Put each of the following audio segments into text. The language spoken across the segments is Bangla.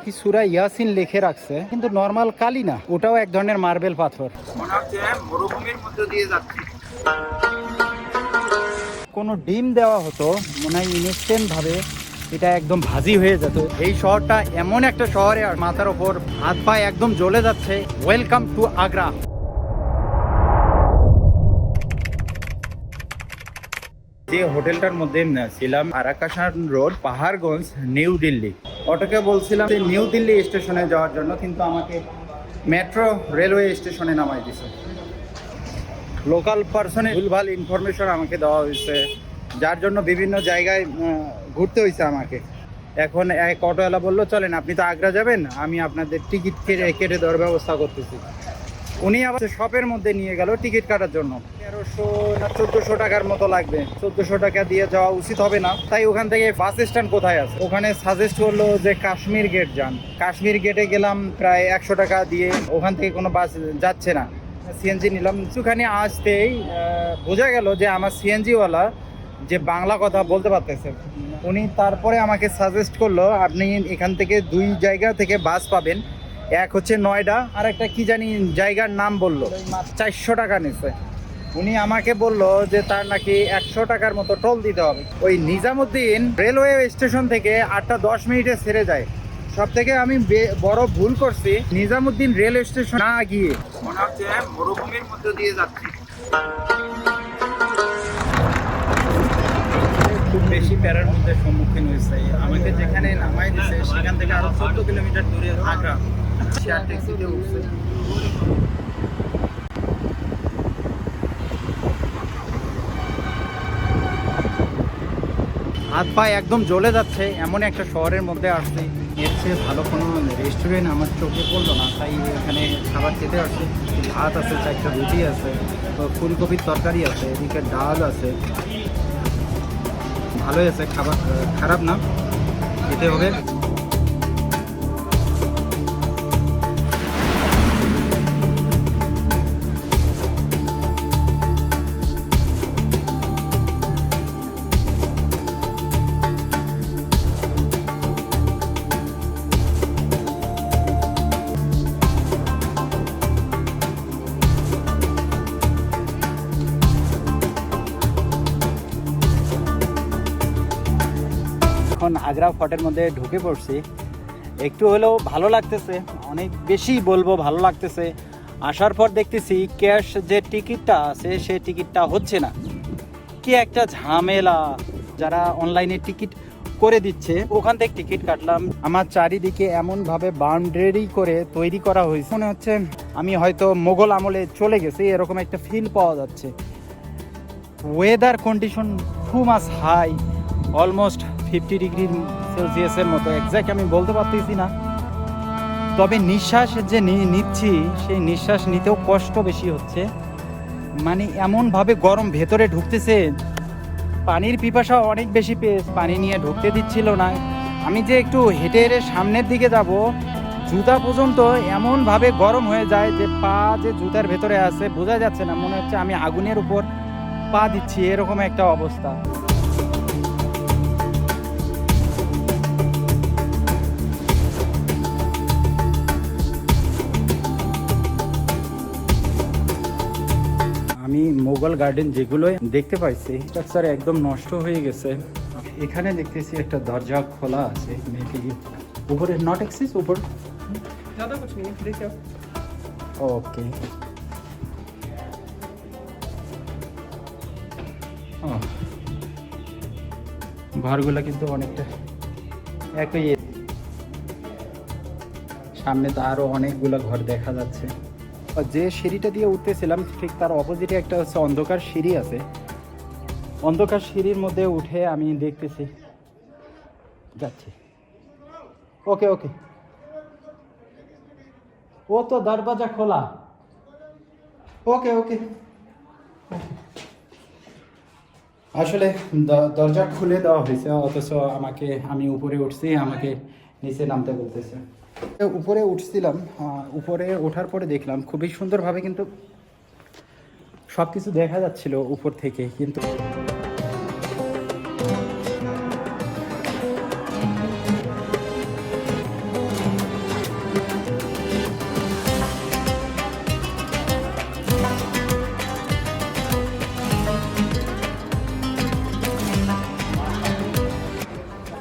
কি সূরা ইয়াসিন লিখে রাখছে, কিন্তু নর্মাল কালি না, ওটাও এক ধরনের মার্বেল পাথর। মনে হচ্ছে মরুভূমির মধ্যে দিয়ে যাচ্ছি। কোনো ডিম দেওয়া হতো মনে হয় ইনস্ট্যান্ট ভাবে এটা একদম ভাজি হয়ে যেত। এই শহরটা এমন একটা শহরে আর মাথার ওপর হাত পা একদম জ্বলে যাচ্ছে। Welcome to Agra. যে হোটেলটার মধ্যে ছিলাম Arakan road, Paharganj, new Delhi. অটোকে বলছিলাম যে নিউ দিল্লি স্টেশনে যাওয়ার জন্য, কিন্তু আমাকে মেট্রো রেলওয়ে স্টেশনে নামাই দিছে। লোকাল পার্সনে ভুলভাল ইনফরমেশন আমাকে দেওয়া হয়েছে, যার জন্য বিভিন্ন জায়গায় ঘুরতে হয়েছে আমাকে। এখন এক অটোওয়ালা বললো চলেন আপনি তো আগ্রা যাবেন, আমি আপনাদের টিকিট কেটে দেওয়ার ব্যবস্থা করতেছি। উনি আবার শপের মধ্যে নিয়ে গেল টিকিট কাটার জন্য। 1300 না 1400 টাকার মতো লাগবে। 1400 টাকা দিয়ে যাওয়া উচিত হবে না, তাই ওখান থেকে বাস স্ট্যান্ড কোথায় আছে ওখানে সাজেস্ট করলো যে কাশ্মীর গেট যান। কাশ্মীর গেটে গেলাম প্রায় 100 টাকা দিয়ে, ওখান থেকে কোনো বাস যাচ্ছে না। সিএনজি নিলাম। কিছুখানি আসতেই বোঝা গেল যে আমার সিএনজিওয়ালা যে বাংলা কথা বলতে পারতেছে, উনি তারপরে আমাকে সাজেস্ট করলো আপনি এখান থেকে 2 জায়গা থেকে বাস পাবেন। এক হচ্ছে নয়ডা, আর একটা কি জানি জায়গার নাম বললো। 400 টাকা নিচ্ছে। উনি আমাকে বললো যে তার নাকি 100 টাকার মতো টোল দিতে হবে। ওই নিজামুদ্দিন রেলওয়ে স্টেশন থেকে 8টা 10 মিনিটে ছেড়ে যায়। সব থেকে আমি বড় ভুল করছি, নিজামুদ্দিন রেল স্টেশন না গিয়ে মনে হচ্ছে মরুভূমির মধ্যে দিয়ে যাচ্ছি। খুব বেশি প্যারার মধ্যে সম্মুখীন হয়েছে। আমাকে যেখানে নামাই দিছে সেখান থেকে আরো 14 কিলোমিটার দূরে আগ্রা। শেয়ার ট্যাক্সিতে উঠছে। হাত পা একদম জ্বলে যাচ্ছে, এমন একটা শহরের মধ্যে আসছে। এর চেয়ে ভালো কোনো রেস্টুরেন্ট আমার চোখে পড়লো না, তাই এখানে খাবার খেতে আসছে। ভাত আছে, 4টা রুটি আছে, ফুলকপির তরকারি আছে, এদিকে ডাল আছে। ভালোই আছে খাবার, খারাপ না, খেতে হবে। এখন আগ্রা ফোর্টের মধ্যে ঢুকে পড়ছি। একটু হলেও ভালো লাগতেছে, অনেক বেশি বলবো ভালো লাগতেছে। আসার পর দেখতেছি ক্যাশ যে টিকিটটা আছে সে টিকিটটা হচ্ছে না। কি একটা ঝামেলা! যারা অনলাইনে টিকিট করে দিচ্ছে ওখান থেকে টিকিট কাটলাম। আমার চারিদিকে এমনভাবে বাউন্ডারি করে তৈরি করা হয়েছে, মনে হচ্ছে আমি হয়তো মোগল আমলে চলে গেছি, এরকম একটা ফিল পাওয়া যাচ্ছে। Weather condition too much high, almost 50 degree সেলসিয়াসের মতো। এক্স্যাক্ট আমি বলতে পারতেছি না, তবে নিঃশ্বাস যে নিচ্ছি সেই নিঃশ্বাস নিতেও কষ্ট বেশি হচ্ছে। মানে এমনভাবে গরম ভেতরে ঢুকতেছে, পানির পিপাসা অনেক বেশি পেয়েছে, পানি নিয়ে ঢুকতে দিচ্ছিল না। আমি যে একটু হেঁটে হেঁটে সামনের দিকে যাব, জুতা পর্যন্ত এমনভাবে গরম হয়ে যায় যে পা যে জুতার ভেতরে আছে বোঝা যাচ্ছে না, মনে হচ্ছে আমি আগুনের উপর পা দিচ্ছি, এরকম একটা অবস্থা। আমি মোগল গার্ডেন যেগুলো দেখতে পাইছি স্ট্রাকচার একদম নষ্ট হয়ে গেছে। এখানে দেখতেছি একটা দরজা খোলা আছে, মেবি উপরে নট এক্সিস উপর। ওকে, ঘরগুলো কিন্তু অনেকটা একই। সামনে তো আরো অনেকগুলো ঘর দেখা যাচ্ছে। যে সিঁড়িটা দিয়ে উঠতেছিলাম ঠিক তার অপোজিটে একটা হচ্ছে অন্ধকার সিঁড়ি আছে। অন্ধকার সিঁড়ির মধ্যে উঠে আমি দেখতেছি, যাচ্ছি। ওকে ওকে, ও তো দরজা খোলা। ওকে ওকে, আসলে দরজা খুলে দেওয়া হয়েছে, অথচ আমি উপরে উঠছি, আমাকে নিচে নামতে বলতেছে। উপরে উঠছিলাম, উপরে ওঠার পরে দেখলাম খুবই সুন্দরভাবে কিন্তু সব কিছু দেখা যাচ্ছিল উপর থেকে, কিন্তু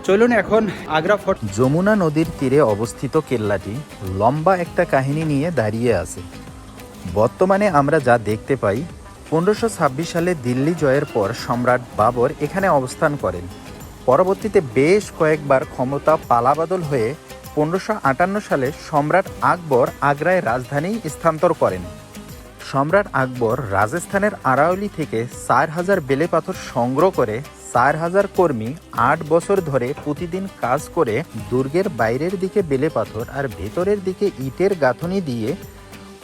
চলুন এখন আগ্রা ফোর্ট। যমুনা নদীর তীরে অবস্থিত কেল্লাটি লম্বা একটা কাহিনী নিয়ে দাঁড়িয়ে আছে। বর্তমানে আমরা যা দেখতে পাই, 1526 সালে দিল্লি জয়ের পর সম্রাট বাবর এখানে অবস্থান করেন। পরবর্তীতে বেশ কয়েকবার ক্ষমতা পালাবদল হয়ে 1558 সালে সম্রাট আকবর আগ্রায় রাজধানী স্থানান্তর করেন। সম্রাট আকবর রাজস্থানের আরাউলি থেকে 4000 বেলে পাথর সংগ্রহ করে 4000 কর্মী 8 বছর ধরে প্রতিদিন কাজ করে দুর্গের বাইরের দিকে বেলে পাথর আর ভেতরের দিকে ইটের গাঁথনি দিয়ে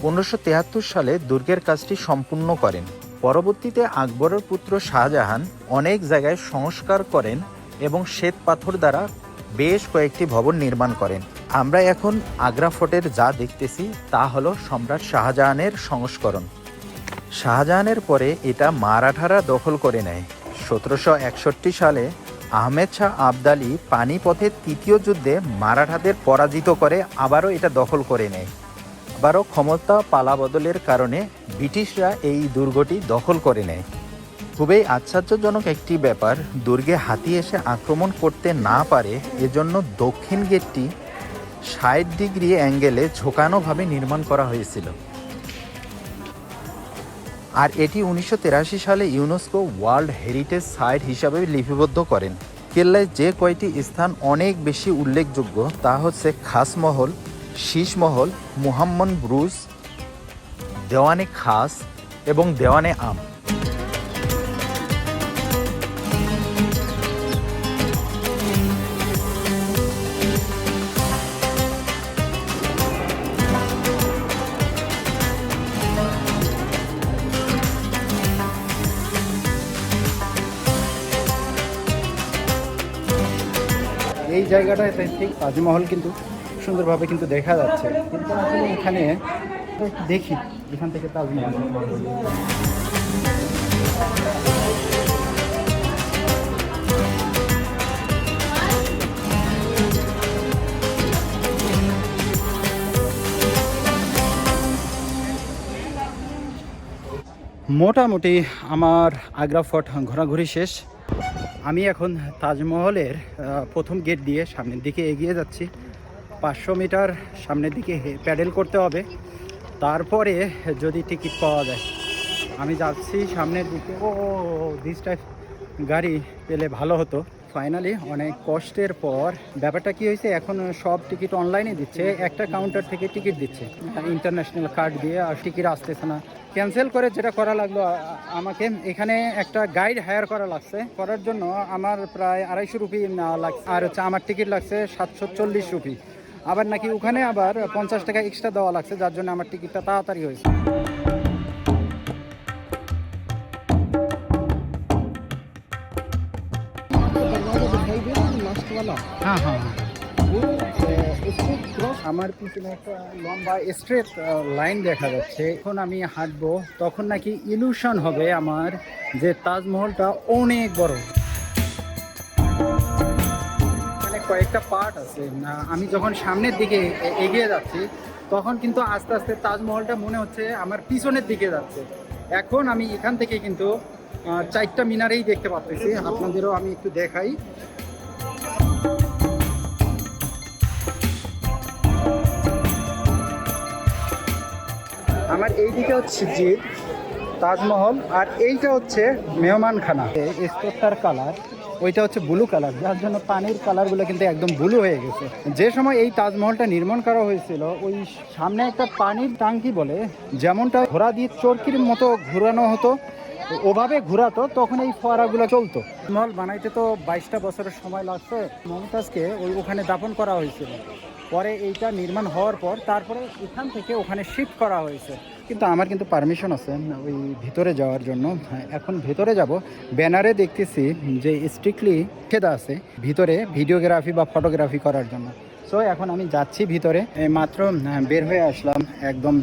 1573 সালে দুর্গের কাজটি সম্পূর্ণ করেন। পরবর্তীতে আকবরের পুত্র শাহজাহান অনেক জায়গায় সংস্কার করেন এবং শ্বেত পাথর দ্বারা বেশ কয়েকটি ভবন নির্মাণ করেন। আমরা এখন আগ্রা ফোর্টের যা দেখতেছি তা হলো সম্রাট শাহজাহানের সংস্করণ। শাহজাহানের পরে এটা মারাঠারা দখল করে নেয়। 1761 সালে আহমেদ শাহ আবদালি পানিপথের তৃতীয় যুদ্ধে মারাঠাদের পরাজিত করে আবারও এটা দখল করে নেয়। আবারও ক্ষমতা পালাবদলের কারণে ব্রিটিশরা এই দুর্গটি দখল করে নেয়। খুবই আশ্চর্যজনক একটি ব্যাপার, দুর্গে হাতি এসে আক্রমণ করতে না পারে এজন্য দক্ষিণ গেটটি 60 ডিগ্রি অ্যাঙ্গেলে ঝোঁকানোভাবে নির্মাণ করা হয়েছিল। আর এটি 1983 সালে ইউনেস্কো ওয়ার্ল্ড হেরিটেজ সাইট হিসাবে লিপিবদ্ধ করেন। কেল্লায় যে কয়টি স্থান অনেক বেশি উল্লেখযোগ্য তা হচ্ছে খাসমহল, শীষমহল, মুহাম্মদ ব্রুজ, দেওয়ানে খাস এবং দেওয়ানে আম। এই জায়গাটায় ঠিক তাজমহল কিন্তু সুন্দরভাবে কিন্তু দেখা যাচ্ছে, কিন্তু আসলে এখানে দেখি এখান থেকে তাজমহল। মোটামুটি আমার আগ্রা ফোর্ট ঘোরাঘুরি শেষ। আমি এখন তাজমহলের প্রথম গেট দিয়ে সামনের দিকে এগিয়ে যাচ্ছি। 500 মিটার সামনের দিকে প্যাডেল করতে হবে, তারপরে যদি টিকিট পাওয়া যায়। আমি যাচ্ছি সামনের দিকে। দিস টাইপ গাড়ি পেলে ভালো হতো। ফাইনালি অনেক কষ্টের পর ব্যাপারটা কি হয়েছে, এখন সব টিকিট অনলাইনে দিচ্ছে, একটা কাউন্টার থেকে টিকিট দিচ্ছে ইন্টারন্যাশনাল কার্ড দিয়ে, আর টিকিট আসতেছে না। ক্যান্সেল করে যেটা করা লাগলো, আমাকে এখানে একটা গাইড হায়ার করা লাগছে। করার জন্য আমার প্রায় 250 রুপি লাগছে, আর হচ্ছে আমার টিকিট লাগছে 740 রুপি। আবার নাকি ওখানে আবার 50 টাকা এক্সট্রা দেওয়া লাগছে, যার জন্য আমার টিকিটটা তাড়াতাড়ি হয়েছে। হ্যাঁ হ্যাঁ হ্যাঁ, আমার পিছনে একটা লম্বা স্ট্রেট লাইন দেখা যাচ্ছে। এখন আমি হাঁটবো, তখন নাকি ইলুশন হবে আমার যে তাজমহলটা অনেক বড়। মানে কয়েকটা পার্ট আছে। আমি যখন সামনের দিকে এগিয়ে যাচ্ছি তখন কিন্তু আস্তে আস্তে তাজমহলটা মনে হচ্ছে আমার পিছনের দিকে যাচ্ছে। এখন আমি এখান থেকে কিন্তু 4টা মিনারেই দেখতে পাচ্ছি। আপনাদেরও আমি একটু দেখাই। আমার এইদিকে হচ্ছে জিদ তাজমহল, আর এইটা হচ্ছে মেহমানখানা। স্টোরটার কালার ওইটা হচ্ছে ব্লু কালার, যার জন্য পানির কালারগুলো কিন্তু একদম ব্লু হয়ে গেছে। যে সময় এই তাজমহলটা নির্মাণ করা হয়েছিল, ওই সামনে একটা পানির টাঙ্কি বলে, যেমনটা ঘোড়া দিয়ে চরকির মতো ঘোরানো হতো, ওভাবে ঘোরাতো, তখন এই ফোয়ারাগুলো চলতো। মহল বানাইতে তো 22টা বছরের সময় লাগছে। মমতাজকে ওখানে দাফন করা হয়েছিল। পরে এইটা নির্মাণ হওয়ার পর তারপরে এখান থেকে ওখানে শিফট করা হয়েছে। কিন্তু আমার কিন্তু পারমিশন আছে ওই ভিতরে যাওয়ার জন্য। এখন ভেতরে যাব। ব্যানারে দেখতেছি যে স্ট্রিক্টলি নিষেধ আছে ভিতরে ভিডিওগ্রাফি বা ফটোগ্রাফি করার জন্য। সো এখন আমি যাচ্ছি ভিতরে। মাত্র বের হয়ে আসলাম একদম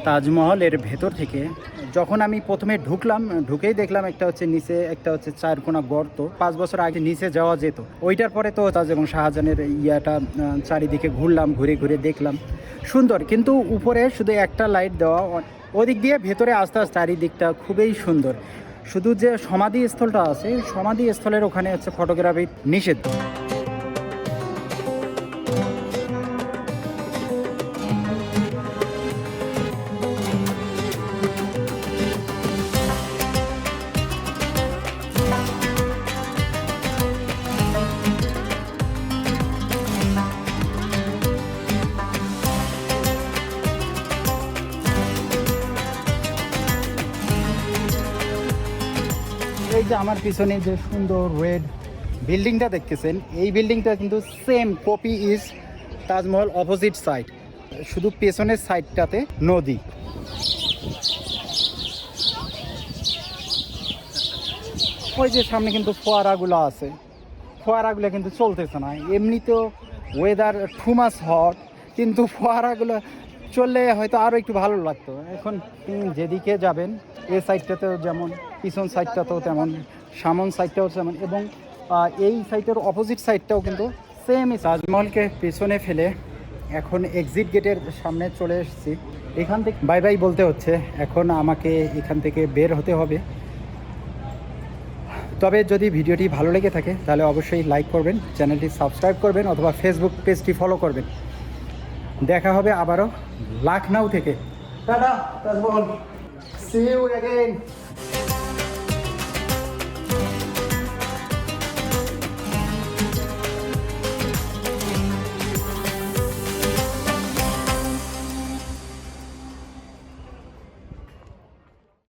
তাজমহলের ভেতর থেকে। যখন আমি প্রথমে ঢুকেই দেখলাম একটা হচ্ছে নিচে, একটা হচ্ছে 4 কোণা গর্ত। 5 বছর আগে নিচে যাওয়া যেত। ওইটার পরে তো তাজ এবং শাহজাহানের ইয়াটা চারিদিকে ঘুরলাম, ঘুরে ঘুরে দেখলাম। সুন্দর, কিন্তু উপরে শুধু একটা লাইট দেওয়া। ওদিক দিয়ে ভেতরে আস্তে আস্তে চারিদিকটা খুবই সুন্দর। শুধু যে সমাধিস্থলটা আছে, সমাধিস্থলের ওখানে হচ্ছে ফটোগ্রাফি নিষিদ্ধ। যে আমার পিছনে যে সুন্দর রেড বিল্ডিংটা দেখতেছেন, এই বিল্ডিংটা কিন্তু same copy is Taj Mahal opposite side, শুধু পেছনের সাইডটাতে নদী। ওই যে সামনে কিন্তু ফোয়ারাগুলো আছে, ফোয়ারাগুলো কিন্তু চলতেছে না। এমনিতেও ওয়েদার টু মাচ হট, কিন্তু ফোয়ারাগুলো চললে হয়তো আরও একটু ভালো লাগতো। এখন যেদিকে যাবেন এই সাইডটাতেও যেমন, পিছন সাইডটাতেও তেমন, সামন সাইডটাও তেমন, এবং এই সাইডের অপোজিট সাইডটাও কিন্তু সেমই। তাজমহলকে পেছনে ফেলে এখন এক্সিট গেটের সামনে চলে এসেছি। এখান থেকে বাই বাই বলতে হচ্ছে, এখন আমাকে এখান থেকে বের হতে হবে। তবে যদি ভিডিওটি ভালো লেগে থাকে তাহলে অবশ্যই লাইক করবেন, চ্যানেলটি সাবস্ক্রাইব করবেন, অথবা ফেসবুক পেজটি ফলো করবেন। দেখা হবে আবারও লখনউ থেকে। Tata Taj Mahal, C you again.